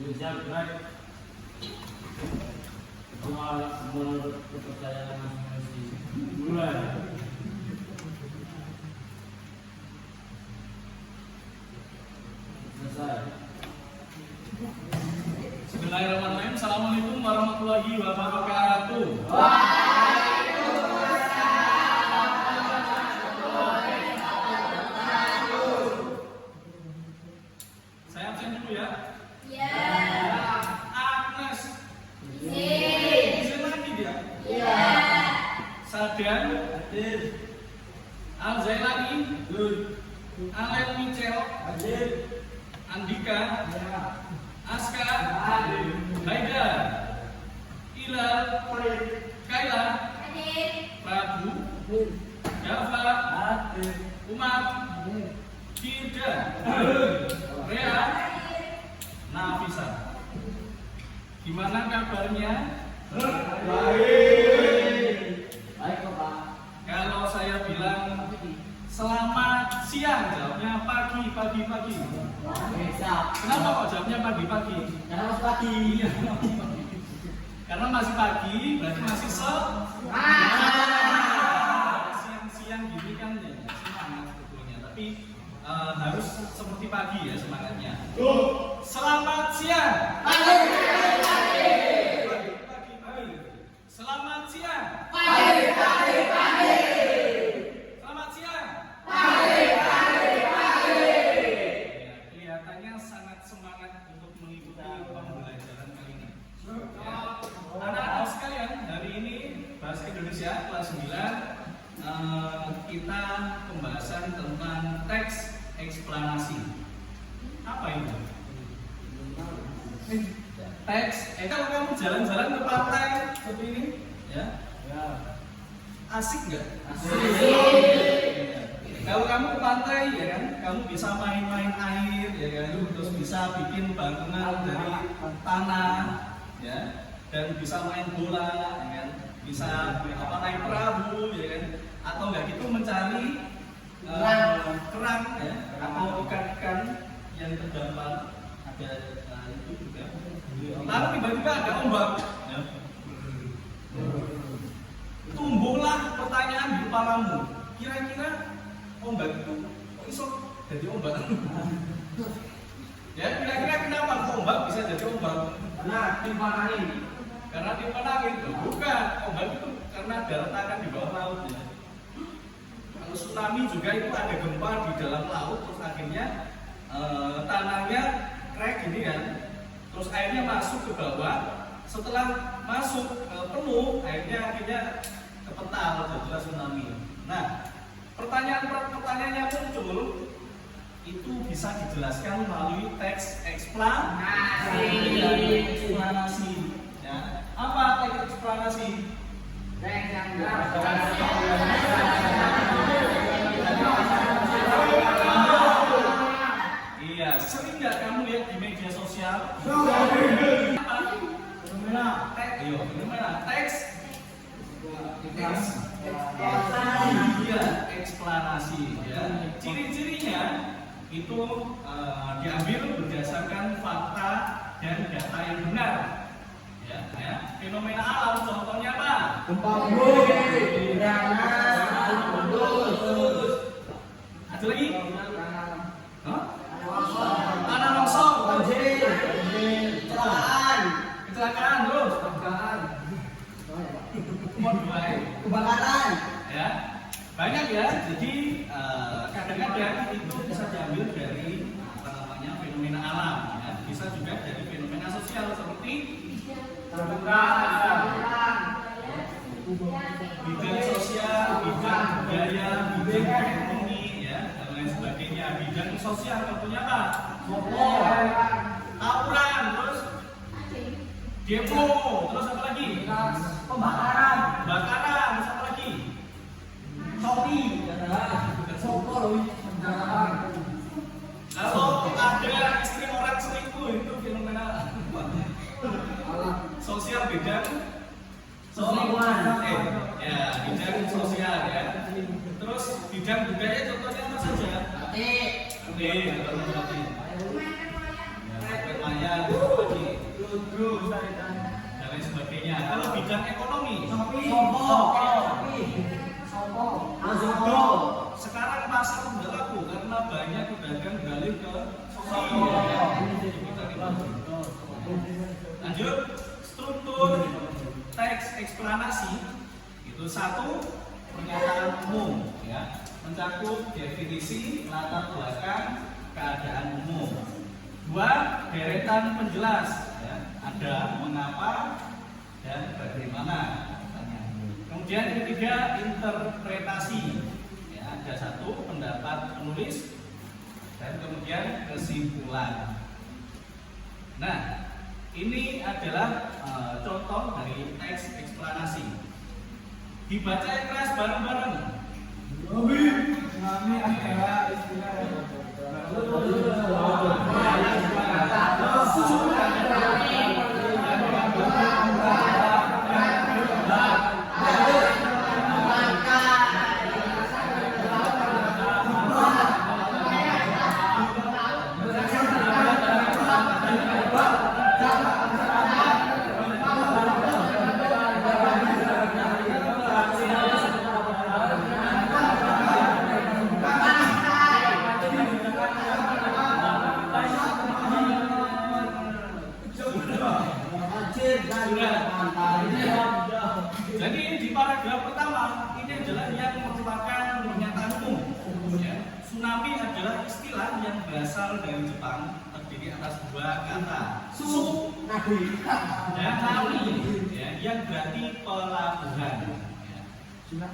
Siap, baik. Menurut kepercayaan masing-masing. Mulai. Selesai. Bismillahirrahmanirrahim. Assalamualaikum warahmatullahi wabarakatuh. Saya absen dulu ya. Agnes. Izin lagi dia. Sadan. Al-Zailani. Alen Michel. Andika. Aska. Haida. Ilal. Kaila. Prabu. Dava. Umar. Kirda. Rea. Nafisa. Gimana kabarnya? Baik, Pak. Kalau saya bilang selamat siang, jawabnya pagi. Oke, siap. Kenapa kok jawabnya pagi? Karena masih pagi. Iya. Karena masih pagi, berarti masih siang-siang gini kan ya semangat sebetulnya. Tapi harus seperti pagi ya semangatnya. Selamat siang. Pagi. Selamat siang. Pagi. Selamat siang. Ya, kelihatannya sangat semangat untuk mengikuti pembelajaran kali ini. Ya. Anak-anak sekalian, hari ini Bahasa Indonesia kelas 9 kita pembahasan tentang teks eksplanasi. Apa itu? Teks, kalau kamu jalan-jalan ke pantai seperti ini, ya, asik nggak? Asik. Kalau kamu ke pantai, ya kan, kamu bisa main-main air, ya kan, terus bisa bikin bangunan dari tanah, ya, dan bisa main bola, ya kan, bisa naik perahu, ya kan, atau nggak gitu mencari kerang, ya, atau ikan-ikan yang terdampar, ada itu juga. Lalu tiba-tiba ada ombak, ya. Tumbuhlah pertanyaan di kepalamu. Kira-kira ombak itu kok iso jadi ombak? Ya, kira-kira kenapa ombak bisa jadi ombak? Karena timpanan angin. Karena timpanan angin itu bukan. Ombak itu karena ada retakan di bawah laut, ya. Kalau tsunami juga itu ada gempa di dalam laut, terus akhirnya tanahnya crack gini kan. Terus airnya masuk ke bawah. Setelah masuk penuh, akhirnya kepental, jadilah tsunami. Nah, pertanyaannya muncul itu bisa dijelaskan melalui teks eksplanasi. Ya. Apa teks eksplanasi? Iya, sering nggak kamu lihat di media sosial? Eksplanasi, ya. Ciri-cirinya itu diambil berdasarkan fakta dan data yang benar. Ya. Fenomena alam contohnya apa? Gempa bumi, Ada lagi? Tanah longsor, kecelakaan terus, kebakaran. ya banyak ya. Jadi kadang-kadang itu bisa diambil dari fenomena alam, ya. Bisa juga dari fenomena sosial seperti bidang sosial, bidang budaya, bidang ekonomi, ya, dan lain sebagainya. Bidang sosial contohnya apa? Tawuran, terus demo, terus apa lagi? Pembakaran. Terus apa lagi? Shopee. Kalau ada istri orang selingkuh, itu fenomena sosial bidang bidang sosial, ya. Terus bidang budaya contohnya apa saja? Batik, ya, wayang, dan lain sebagainya. Kalau bidang ekonomi, sekarang pasar sudah laku karena banyak pedagang beralih ke Shopee. Lanjut, struktur teks eksplanasi itu satu, pernyataan umum, ya, mencakup definisi, latar belakang, keadaan umum. Dua, deretan penjelas, ya, ada mengapa dan bagaimana. Kemudian yang ketiga, interpretasi, ya, ada satu pendapat penulis dan kemudian kesimpulan. Nah, ini adalah contoh dari teks eksplanasi. Dibaca yang keras bareng-bareng. Kami adalah istilah Jadi di paragraf pertama ini adalah yang merupakan pernyataan umum. Ya. Tsunami adalah istilah yang berasal dari Jepang, terdiri atas dua kata, su dan nami, ya, yang berarti pelabuhan, ya.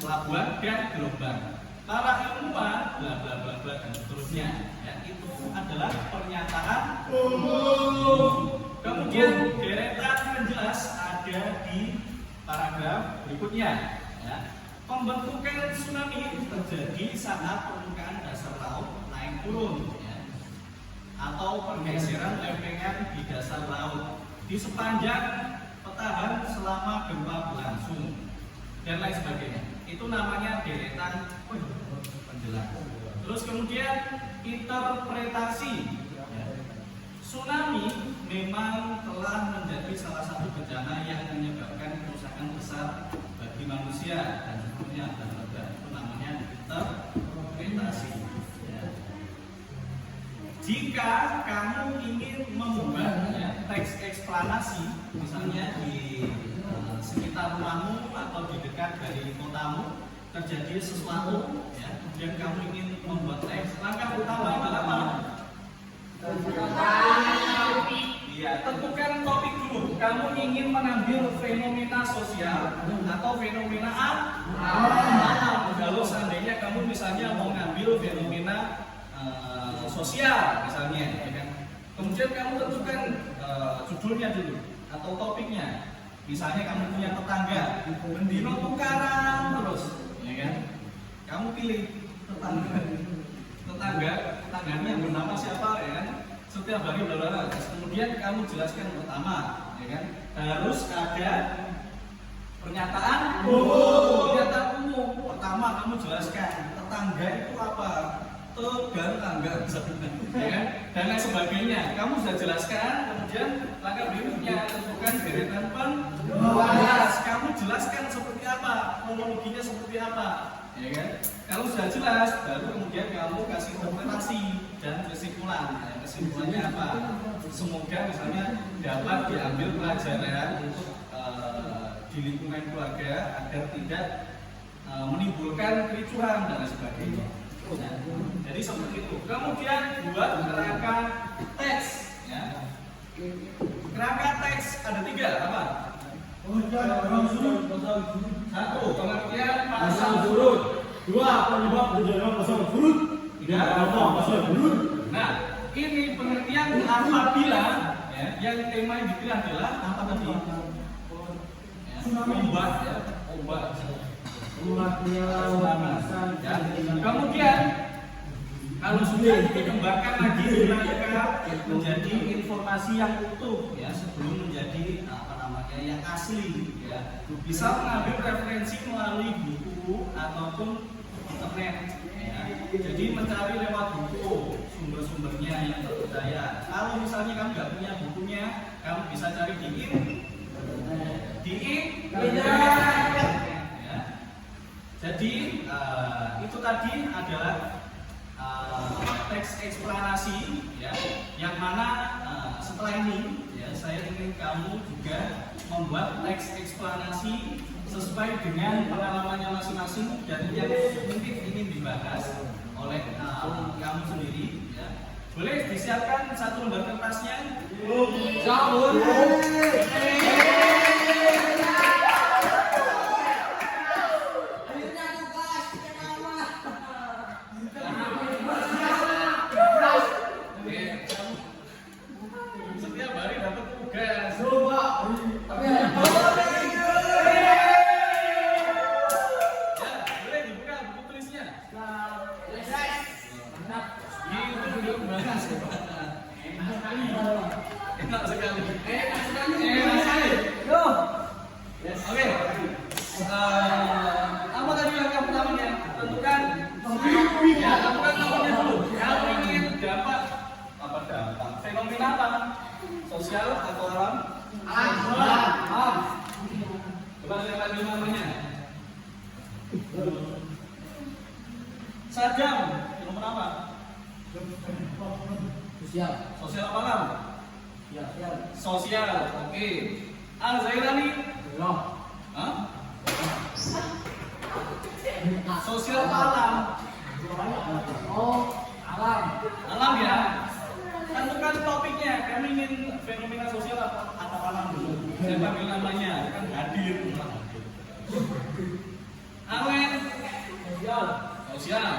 Pelabuhan dan gelombang. Para ilmuwan, bla bla bla bla dan seterusnya, ya, itu adalah pernyataan umum. Kemudian deretan penjelas ada di paragraf berikutnya, ya. Pembentukan tsunami terjadi saat permukaan dasar laut naik turun, ya, atau pergeseran lempengan di dasar laut di sepanjang petahan selama gempa berlangsung dan lain sebagainya. Itu namanya deretan penjelas. Terus kemudian interpretasi, ya. Tsunami memang telah menjadi salah satu bencana yang menyebabkan kerusakan besar bagi manusia dan seterusnya dan itu namanya interpretasi. Ya. Jika kamu ingin membuat, ya, teks eksplanasi, misalnya di sekitar rumahmu atau di dekat dari kotamu terjadi sesuatu, ya, kemudian kamu ingin membuat teks, langkah utama adalah apa? Iya, tentukan topik dulu. Kamu ingin mengambil fenomena sosial atau fenomena alam. Kalau seandainya kamu misalnya mau ngambil fenomena sosial, misalnya, ya kan? Kemudian kamu tentukan judulnya dulu atau topiknya. Misalnya kamu punya tetangga, mendino tukaran terus, ya kan? Kamu pilih tetangganya bernama siapa, ya kan? Setiap hari bla. Kemudian kamu jelaskan pertama, ya kan? Harus ada pernyataan umum. Pertama kamu jelaskan tetangga itu apa? Tetangga, ya kan? Dan lain sebagainya. Kamu sudah jelaskan, kemudian langkah berikutnya tentukan deretan penjelas. Kamu jelaskan seperti apa, kronologinya seperti apa, ya kan? Kalau sudah jelas, baru kemudian kamu kasih interpretasi dan kesimpulan. Nah, kesimpulannya apa? Semoga misalnya dapat diambil pelajaran untuk di lingkungan keluarga agar tidak menimbulkan kericuhan dan sebagainya. Nah, jadi seperti itu. Kemudian buat kerangka teks, ya. Kerangka teks ada 3 apa? Satu, pengertian pasal surut. 2. Penyebab terjadinya pasal surut. 3. Pasal surut. Nah, ini pengertian apabila, ya, yang tema yang dipilih adalah apa tadi? Ombak, ya, ombak. Ya. Kemudian kalau sudah dikembangkan lagi menjadi informasi yang utuh, ya, sebelum menjadi yang asli, ya, bisa mengambil referensi melalui buku ataupun internet, ya. Jadi mencari lewat buku sumber-sumbernya yang terpercaya Kalau misalnya kamu nggak punya bukunya, kamu bisa cari di internet. Ya. Jadi itu tadi adalah teks eksplanasi, ya, yang mana setelah ini, ya, saya ingin kamu juga membuat teks eksplanasi sesuai dengan pengalamannya masing-masing dan yang mungkin ingin dibahas oleh kamu sendiri. Ya. Boleh disiapkan satu lembar kertasnya. Cabut. Setiap hari dapat tugas. Coba. Tapi ada Ya, boleh dibuka buku tulisnya. mantap. Gitu dulu bahas. Enak sekali. Enak sekali. Yo. Oke. Apa tadi langkah pertamanya? Tentukan namanya dulu. Kalau ingin dapat fenomena apa? Sosial atau alam? Alam. Coba lihat lagi namanya. Sajam, fenomena apa? Sosial. Sosial apa alam? Sosial. Sosial. Oke. Al-Zairani. Belum. Hah? Sosial apa alam? Oh, alam. Alam ya. Tentukan topiknya. Kami ingin fenomena sosial atau alam dulu. Saya panggil namanya. Kan hadir. Awen. Sosial. Sosial.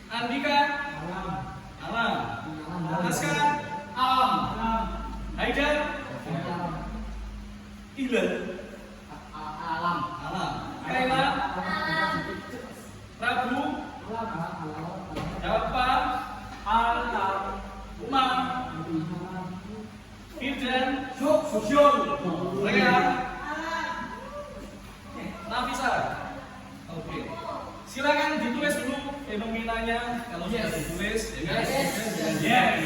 Andika. Alam. Alam. Aska. Alam. Alam. Haidar. Alam. Ilan. Alam. Alam. Kaila. Prabu. Dapat. Alam. Umar. Firdan. Sosial. Rea. Nafisa. Oke. Silakan ditulis dulu fenomenanya. Kalau sudah ditulis, ya kan? Yes.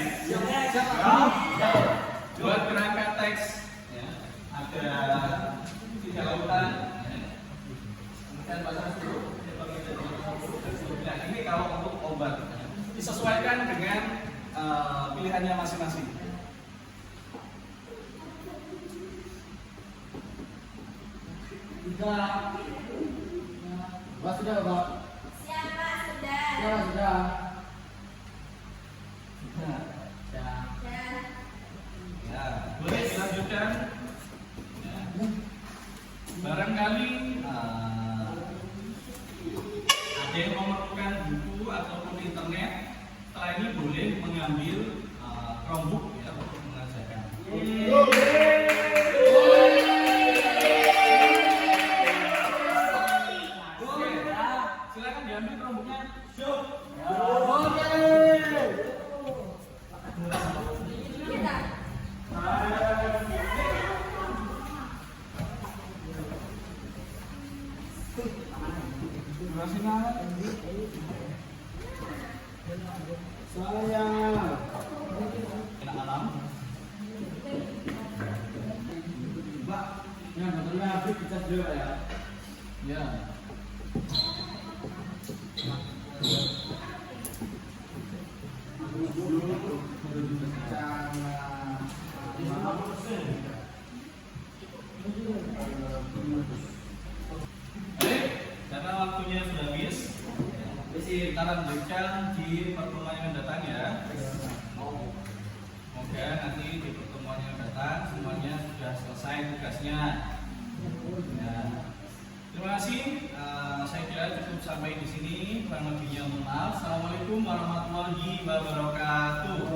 Buat kerangka teks, ya, ada 3 lautan. Kemudian baca dulu. Nah, ini kalau untuk obat, disesuaikan dengan pilihannya masing-masing. Sudah, Pak. Siapa sudah? Sudah. Ya, boleh dilanjutkan. Ya. Barangkali ada yang memerlukan buku ataupun internet, setelah ini boleh mengambil Chromebook, ya, untuk mengajarkan. Oke, silakan diambil Chromebooknya. Kita. Enak alam. Mbak, yang motornya habis kita dulu ya. Ya. Baik, karena waktunya sudah habis, kita lanjutkan di pertemuan yang datang ya. Semoga nanti di pertemuan yang datang semuanya sudah selesai tugasnya. Ya. Terima kasih. Saya kira cukup sampai di sini. Kurang lebihnya mohon maaf. Assalamualaikum warahmatullahi wabarakatuh.